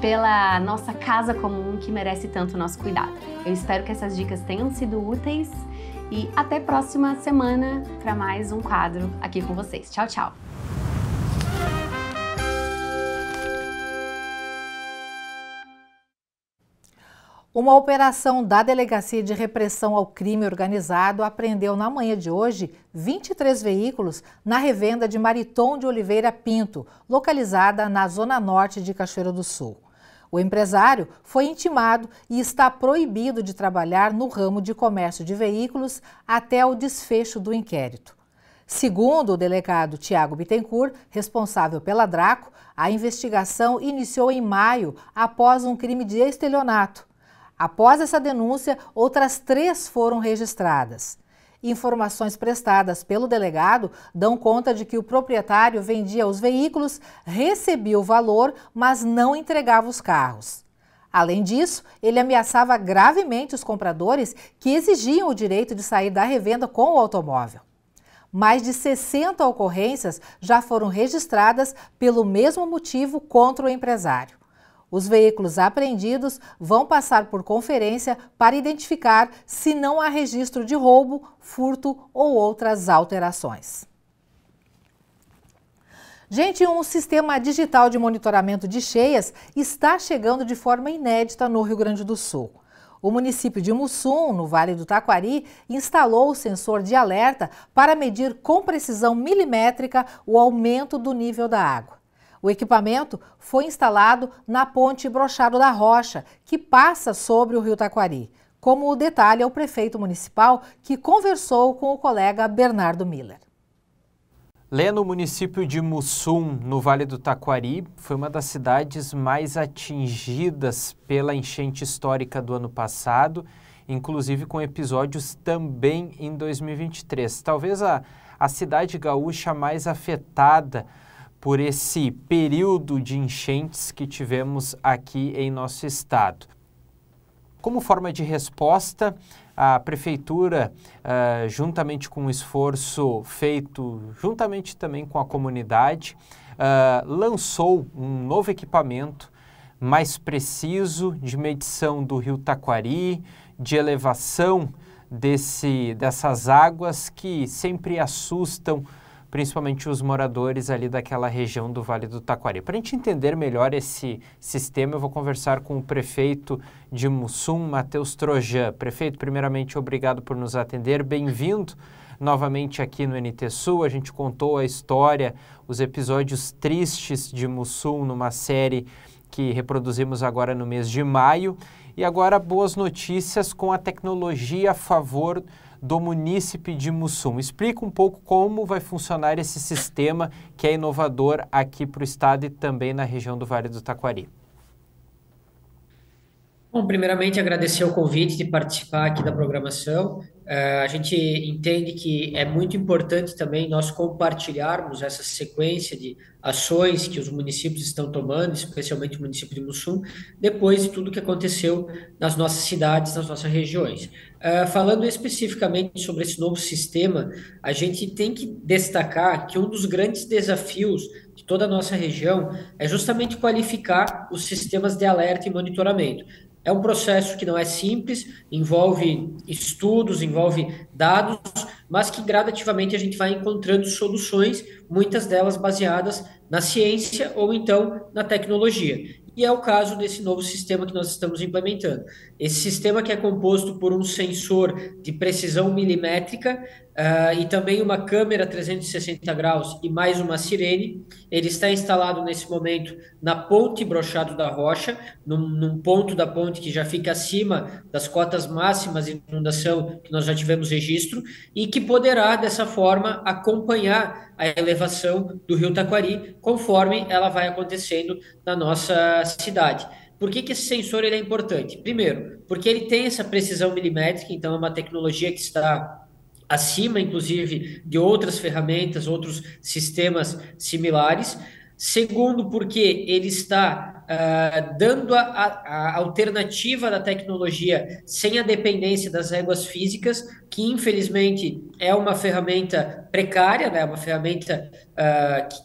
Speaker 13: pela nossa casa comum que merece tanto o nosso cuidado. Eu espero que essas dicas tenham sido úteis e até próxima semana para mais um quadro aqui com vocês. Tchau, tchau!
Speaker 1: Uma operação da Delegacia de Repressão ao Crime Organizado apreendeu na manhã de hoje 23 veículos na revenda de Mariton de Oliveira Pinto, localizada na zona norte de Cachoeira do Sul. O empresário foi intimado e está proibido de trabalhar no ramo de comércio de veículos até o desfecho do inquérito. Segundo o delegado Tiago Bittencourt, responsável pela Draco, a investigação iniciou em maio após um crime de estelionato. Após essa denúncia, outras 3 foram registradas. Informações prestadas pelo delegado dão conta de que o proprietário vendia os veículos, recebia o valor, mas não entregava os carros. Além disso, ele ameaçava gravemente os compradores que exigiam o direito de sair da revenda com o automóvel. Mais de 60 ocorrências já foram registradas pelo mesmo motivo contra o empresário. Os veículos apreendidos vão passar por conferência para identificar se não há registro de roubo, furto ou outras alterações. Gente, um sistema digital de monitoramento de cheias está chegando de forma inédita no Rio Grande do Sul. O município de Mussum, no Vale do Taquari, instalou o sensor de alerta para medir com precisão milimétrica o aumento do nível da água. O equipamento foi instalado na ponte Brochado da Rocha, que passa sobre o rio Taquari, como o detalha o prefeito municipal, que conversou com o colega Bernardo Miller.
Speaker 8: Lê, no município de Mussum, no Vale do Taquari, foi uma das cidades mais atingidas pela enchente histórica do ano passado, inclusive com episódios também em 2023. Talvez a cidade gaúcha mais afetada por esse período de enchentes que tivemos aqui em nosso estado. Como forma de resposta, a Prefeitura, juntamente com um esforço feito juntamente também com a comunidade, lançou um novo equipamento mais preciso de medição do rio Taquari, de elevação dessas águas que sempre assustam principalmente os moradores ali daquela região do Vale do Taquari. Para a gente entender melhor esse sistema, eu vou conversar com o prefeito de Mussum, Matheus Trojan. Prefeito, primeiramente, obrigado por nos atender. Bem-vindo novamente aqui no NT Sul. A gente contou a história, os episódios tristes de Mussum numa série que reproduzimos agora no mês de maio. E agora, boas notícias com a tecnologia a favor do munícipe de Mussum. Explica um pouco como vai funcionar esse sistema que é inovador aqui para o estado e também na região do Vale do Taquari.
Speaker 14: Bom, primeiramente agradecer o convite de participar aqui da programação. A gente entende que é muito importante também nós compartilharmos essa sequência de ações que os municípios estão tomando, especialmente o município de Mussum, depois de tudo que aconteceu nas nossas cidades, nas nossas regiões. Falando especificamente sobre esse novo sistema, a gente tem que destacar que um dos grandes desafios de toda a nossa região é justamente qualificar os sistemas de alerta e monitoramento. É um processo que não é simples, envolve estudos, envolve dados, mas que gradativamente a gente vai encontrando soluções, muitas delas baseadas na ciência ou então na tecnologia. E é o caso desse novo sistema que nós estamos implementando. Esse sistema, que é composto por um sensor de precisão milimétrica e também uma câmera 360 graus e mais uma sirene, ele está instalado nesse momento na ponte Brochado da Rocha, num ponto da ponte que já fica acima das cotas máximas de inundação que nós já tivemos registro, e que poderá, dessa forma, acompanhar a elevação do rio Taquari conforme ela vai acontecendo na nossa cidade. Por que esse sensor ele é importante? Primeiro, porque ele tem essa precisão milimétrica, então é uma tecnologia que está acima, inclusive, de outras ferramentas, outros sistemas similares. Segundo, porque ele está dando a alternativa da tecnologia sem a dependência das réguas físicas, que infelizmente é uma ferramenta precária, né? Uma ferramenta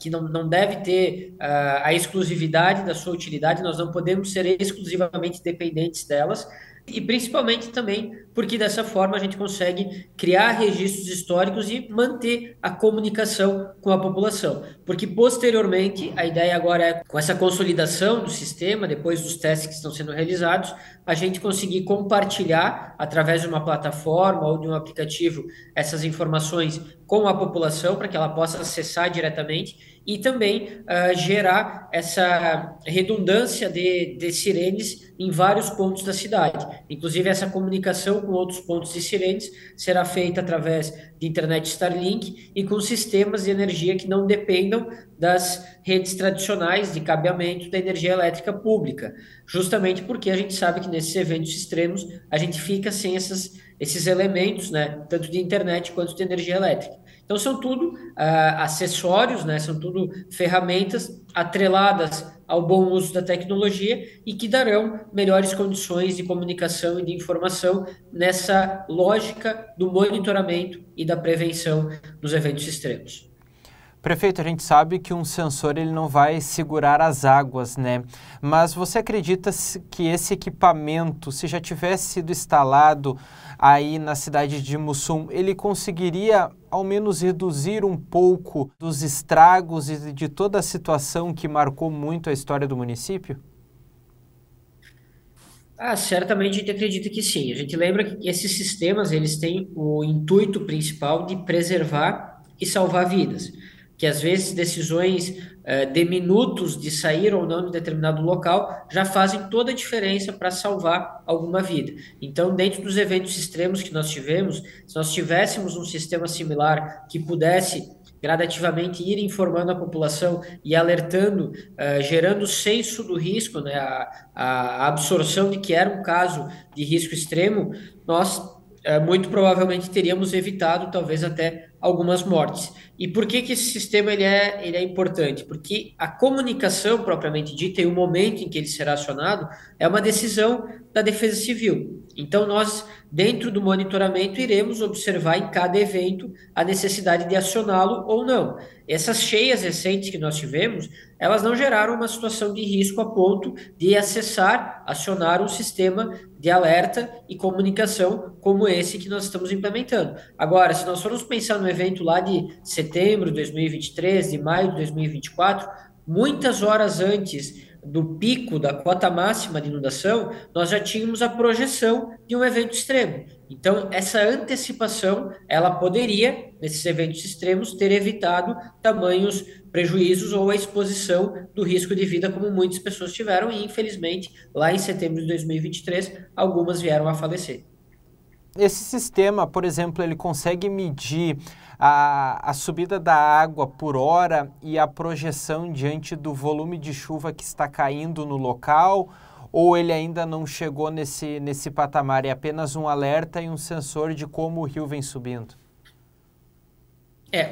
Speaker 14: que não deve ter a exclusividade da sua utilidade, nós não podemos ser exclusivamente dependentes delas. E principalmente também porque dessa forma a gente consegue criar registros históricos e manter a comunicação com a população. Porque posteriormente, a ideia agora é, com essa consolidação do sistema, depois dos testes que estão sendo realizados, a gente conseguir compartilhar através de uma plataforma ou de um aplicativo essas informações com a população para que ela possa acessar diretamente e também gerar essa redundância de sirenes em vários pontos da cidade. Inclusive, essa comunicação com outros pontos de sirenes será feita através de internet Starlink e com sistemas de energia que não dependam das redes tradicionais de cabeamento da energia elétrica pública, justamente porque a gente sabe que nesses eventos extremos a gente fica sem esses elementos, né, tanto de internet quanto de energia elétrica. Então são tudo acessórios, né, são tudo ferramentas atreladas ao bom uso da tecnologia e que darão melhores condições de comunicação e de informação nessa lógica do monitoramento e da prevenção dos eventos extremos.
Speaker 8: Prefeito, a gente sabe que um sensor ele não vai segurar as águas, né? Mas você acredita que esse equipamento, se já tivesse sido instalado aí na cidade de Mussum, ele conseguiria ao menos reduzir um pouco dos estragos e de toda a situação que marcou muito a história do município?
Speaker 14: Certamente a gente acredita que sim. A gente lembra que esses sistemas eles têm o intuito principal de preservar e salvar vidas. Que às vezes decisões de minutos de sair ou não de determinado local já fazem toda a diferença para salvar alguma vida. Então, dentro dos eventos extremos que nós tivemos, se nós tivéssemos um sistema similar que pudesse gradativamente ir informando a população e alertando, gerando senso do risco, né, a absorção de que era um caso de risco extremo, nós muito provavelmente teríamos evitado talvez até algumas mortes. E por que esse sistema ele é importante? Porque a comunicação propriamente dita e o momento em que ele será acionado é uma decisão da Defesa Civil. Então nós, dentro do monitoramento, iremos observar em cada evento a necessidade de acioná-lo ou não. Essas cheias recentes que nós tivemos, elas não geraram uma situação de risco a ponto de acionar um sistema de alerta e comunicação como esse que nós estamos implementando. Agora, se nós formos pensar no evento lá de setembro de 2023, de maio de 2024, muitas horas antes do pico da cota máxima de inundação, nós já tínhamos a projeção de um evento extremo. Então, essa antecipação, ela poderia, nesses eventos extremos, ter evitado tamanhos prejuízos ou a exposição do risco de vida, como muitas pessoas tiveram, e infelizmente, lá em setembro de 2023, algumas vieram a falecer.
Speaker 8: Esse sistema, por exemplo, ele consegue medir a subida da água por hora e a projeção diante do volume de chuva que está caindo no local, ou ele ainda não chegou nesse patamar? É apenas um alerta e um sensor de como o rio vem subindo?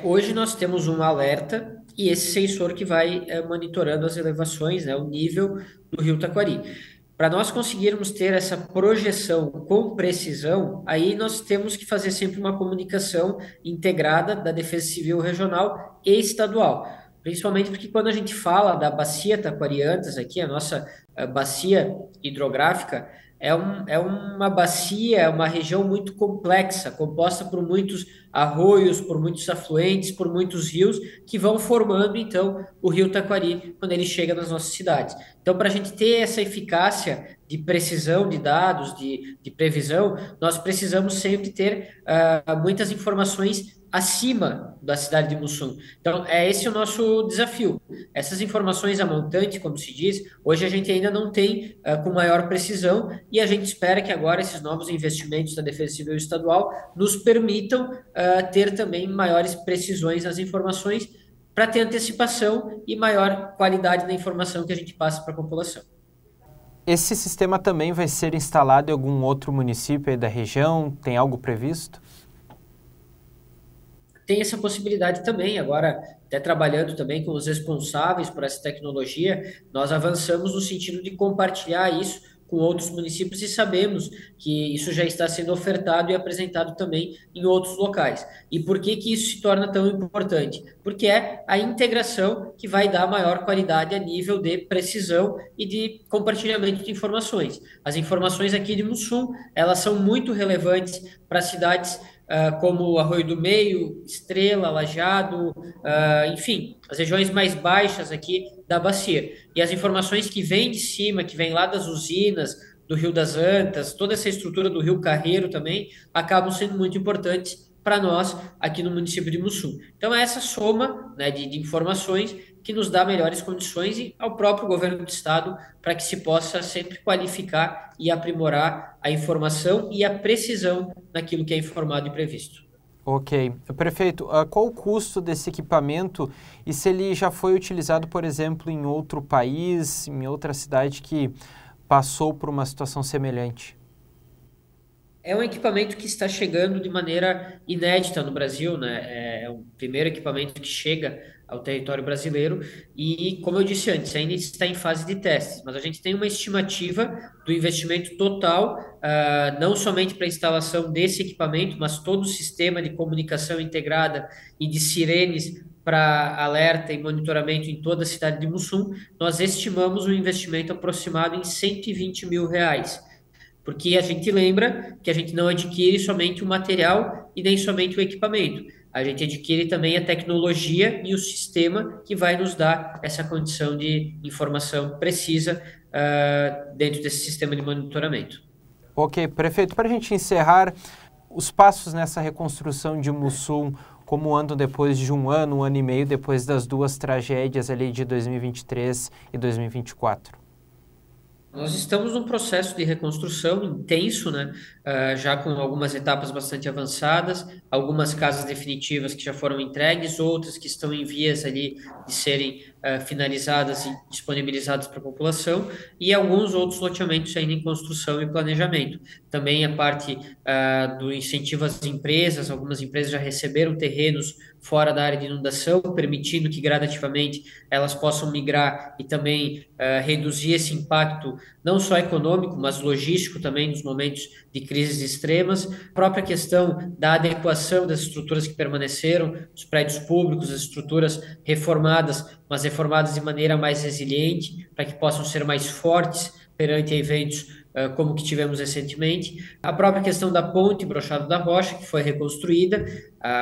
Speaker 14: Hoje nós temos um alerta e esse sensor que vai monitorando as elevações, né, o nível do rio Taquari. Para nós conseguirmos ter essa projeção com precisão, aí nós temos que fazer sempre uma comunicação integrada da Defesa Civil regional e estadual. Principalmente porque quando a gente fala da bacia Taquariantas aqui, a nossa bacia hidrográfica, é uma bacia, é uma região muito complexa, composta por muitos arroios, por muitos afluentes, por muitos rios, que vão formando, então, o rio Taquari quando ele chega nas nossas cidades. Então, para a gente ter essa eficácia de precisão de dados, de previsão, nós precisamos sempre ter muitas informações acima da cidade de Mussum. Então, esse o nosso desafio. Essas informações a montante, como se diz, hoje a gente ainda não tem com maior precisão e a gente espera que agora esses novos investimentos da Defesa Civil Estadual nos permitam ter também maiores precisões nas informações para ter antecipação e maior qualidade da informação que a gente passa para a população.
Speaker 8: Esse sistema também vai ser instalado em algum outro município aí da região? Tem algo previsto?
Speaker 14: Tem essa possibilidade também, agora até trabalhando também com os responsáveis por essa tecnologia, nós avançamos no sentido de compartilhar isso com outros municípios e sabemos que isso já está sendo ofertado e apresentado também em outros locais. E por que isso se torna tão importante? Porque é a integração que vai dar maior qualidade a nível de precisão e de compartilhamento de informações. As informações aqui de Mussum, elas são muito relevantes para cidades como Arroio do Meio, Estrela, Lajeado, enfim, as regiões mais baixas aqui da bacia. E as informações que vêm de cima, que vêm lá das usinas, do Rio das Antas, toda essa estrutura do Rio Carreiro também, acabam sendo muito importantes para nós aqui no município de Mussum. Então, é essa soma, né, de informações que nos dá melhores condições e ao próprio governo do estado para que se possa sempre qualificar e aprimorar a informação e a precisão naquilo que é informado e previsto.
Speaker 8: Ok. Prefeito, qual o custo desse equipamento e se ele já foi utilizado, por exemplo, em outro país, em outra cidade que passou por uma situação semelhante?
Speaker 14: É um equipamento que está chegando de maneira inédita no Brasil, né? É o primeiro equipamento que chega ao território brasileiro e, como eu disse antes, ainda está em fase de testes, mas a gente tem uma estimativa do investimento total, não somente para a instalação desse equipamento, mas todo o sistema de comunicação integrada e de sirenes para alerta e monitoramento em toda a cidade de Mussum. Nós estimamos um investimento aproximado em R$120 mil. Porque a gente lembra que a gente não adquire somente o material e nem somente o equipamento. A gente adquire também a tecnologia e o sistema que vai nos dar essa condição de informação precisa dentro desse sistema de monitoramento.
Speaker 8: Ok, prefeito, para a gente encerrar, os passos nessa reconstrução de Mussum, como andam depois de um ano e meio, depois das duas tragédias ali de 2023 e 2024?
Speaker 14: Nós estamos num processo de reconstrução intenso, né? Já com algumas etapas bastante avançadas, algumas casas definitivas que já foram entregues, outras que estão em vias ali de serem finalizadas e disponibilizadas para a população, e alguns outros loteamentos ainda em construção e planejamento. Também a parte do incentivo às empresas, algumas empresas já receberam terrenos fora da área de inundação, permitindo que gradativamente elas possam migrar e também reduzir esse impacto não só econômico, mas logístico também nos momentos de crises extremas. A própria questão da adequação das estruturas que permaneceram, os prédios públicos, as estruturas reformadas, mas reformadas de maneira mais resiliente, para que possam ser mais fortes perante eventos como que tivemos recentemente. A própria questão da ponte Brochado da Rocha, que foi reconstruída,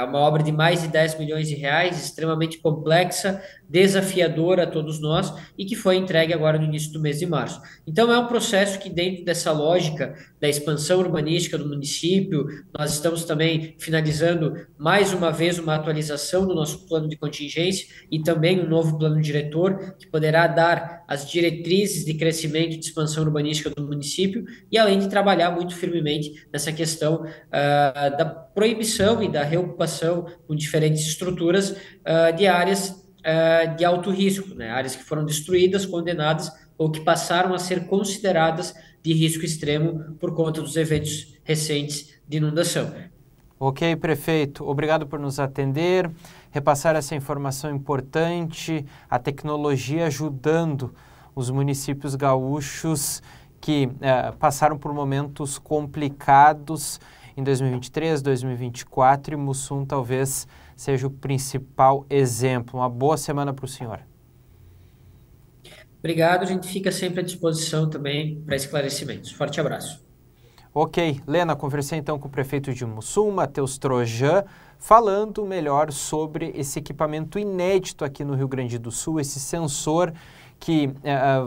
Speaker 14: uma obra de mais de 10 milhões de reais, extremamente complexa, desafiadora a todos nós e que foi entregue agora no início do mês de março. Então é um processo que, dentro dessa lógica da expansão urbanística do município, nós estamos também finalizando mais uma vez uma atualização do nosso plano de contingência e também um novo plano diretor que poderá dar as diretrizes de crescimento e de expansão urbanística do município e além de trabalhar muito firmemente nessa questão da proibição e da reocupação com diferentes estruturas de áreas de alto risco, né? Áreas que foram destruídas, condenadas ou que passaram a ser consideradas de risco extremo por conta dos eventos recentes de inundação.
Speaker 8: Ok, prefeito. Obrigado por nos atender, repassar essa informação importante, a tecnologia ajudando os municípios gaúchos que passaram por momentos complicados em 2023, 2024 e Mussum talvez seja o principal exemplo. Uma boa semana para o senhor.
Speaker 14: Obrigado, a gente fica sempre à disposição também para esclarecimentos. Forte abraço.
Speaker 8: Ok, Lena, conversei então com o prefeito de Mussum, Matheus Trojan, falando melhor sobre esse equipamento inédito aqui no Rio Grande do Sul, esse sensor que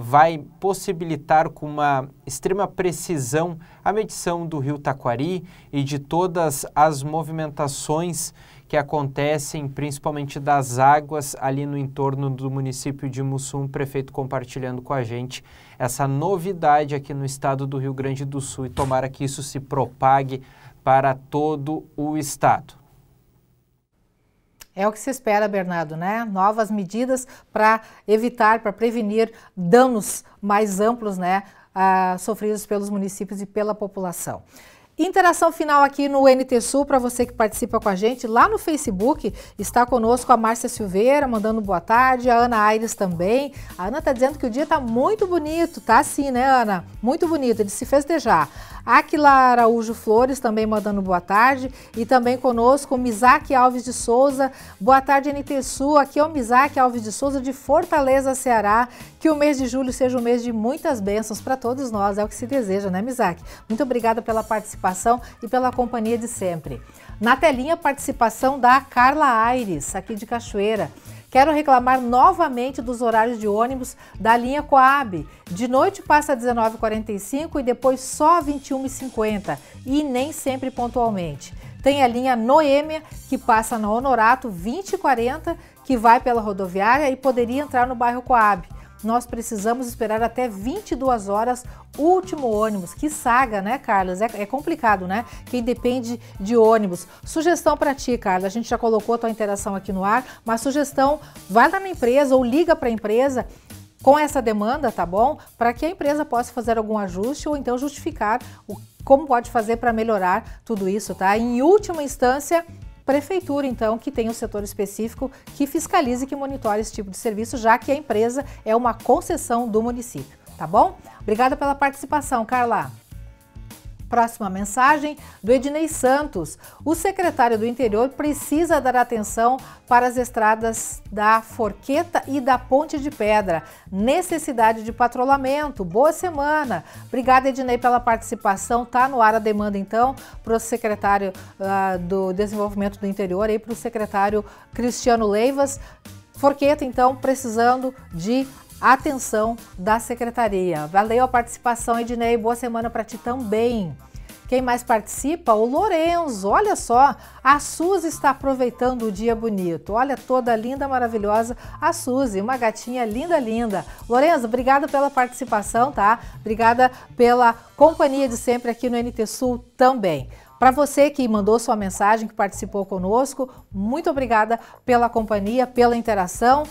Speaker 8: vai possibilitar com uma extrema precisão a medição do rio Taquari e de todas as movimentações que acontecem, principalmente das águas ali no entorno do município de Mussum, o prefeito compartilhando com a gente essa novidade aqui no estado do Rio Grande do Sul e tomara que isso se propague para todo o estado.
Speaker 1: É o que se espera, Bernardo, né? Novas medidas para evitar, para prevenir danos mais amplos, né, sofridos pelos municípios e pela população. Interação final aqui no NT Sul, para você que participa com a gente. Lá no Facebook está conosco a Márcia Silveira, mandando boa tarde, a Ana Aires também. A Ana está dizendo que o dia está muito bonito, tá assim, né, Ana? Muito bonito, de se festejar. Aquila Araújo Flores também mandando boa tarde. E também conosco o Mizaki Alves de Souza. Boa tarde, NT Sul. Aqui é o Mizaki Alves de Souza, de Fortaleza, Ceará. Que o mês de julho seja um mês de muitas bênçãos para todos nós. É o que se deseja, né, Mizaki? Muito obrigada pela participação e pela companhia de sempre. Na telinha, participação da Carla Aires, aqui de Cachoeira. Quero reclamar novamente dos horários de ônibus da linha Coab. De noite passa às 19h45 e depois só 21h50 e nem sempre pontualmente. Tem a linha Noêmia, que passa na Honorato 20h40, que vai pela rodoviária e poderia entrar no bairro Coab. Nós precisamos esperar até 22 horas o último ônibus. Que saga, né, Carlos? É complicado, né? Quem depende de ônibus. Sugestão para ti, Carlos. A gente já colocou a tua interação aqui no ar, mas sugestão, vai lá na empresa ou liga para a empresa com essa demanda, tá bom? Para que a empresa possa fazer algum ajuste ou então justificar como pode fazer para melhorar tudo isso, tá? Em última instância, prefeitura, então, que tem um setor específico que fiscalize e que monitore esse tipo de serviço, já que a empresa é uma concessão do município, tá bom? Obrigada pela participação, Carla. Próxima mensagem do Ednei Santos. O secretário do Interior precisa dar atenção para as estradas da Forqueta e da Ponte de Pedra. Necessidade de patrulhamento. Boa semana. Obrigada, Ednei, pela participação. Tá no ar a demanda, então, para o secretário do Desenvolvimento do Interior e para o secretário Cristiano Leivas. Forqueta, então, precisando de atenção da secretaria. Valeu a participação, Ednei. Boa semana para ti também. Quem mais participa? O Lorenzo. Olha só, a Suzy está aproveitando o dia bonito. Olha, toda linda, maravilhosa a Suzy, uma gatinha linda, linda. Lorenzo, obrigada pela participação, tá? Obrigada pela companhia de sempre aqui no NT Sul também. Para você que mandou sua mensagem, que participou conosco, muito obrigada pela companhia, pela interação.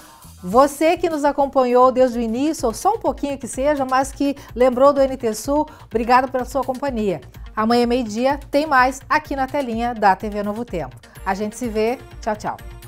Speaker 1: Você que nos acompanhou desde o início, ou só um pouquinho que seja, mas que lembrou do NT Sul, obrigado pela sua companhia. Amanhã, meio-dia, tem mais aqui na telinha da TV Novo Tempo. A gente se vê. Tchau, tchau.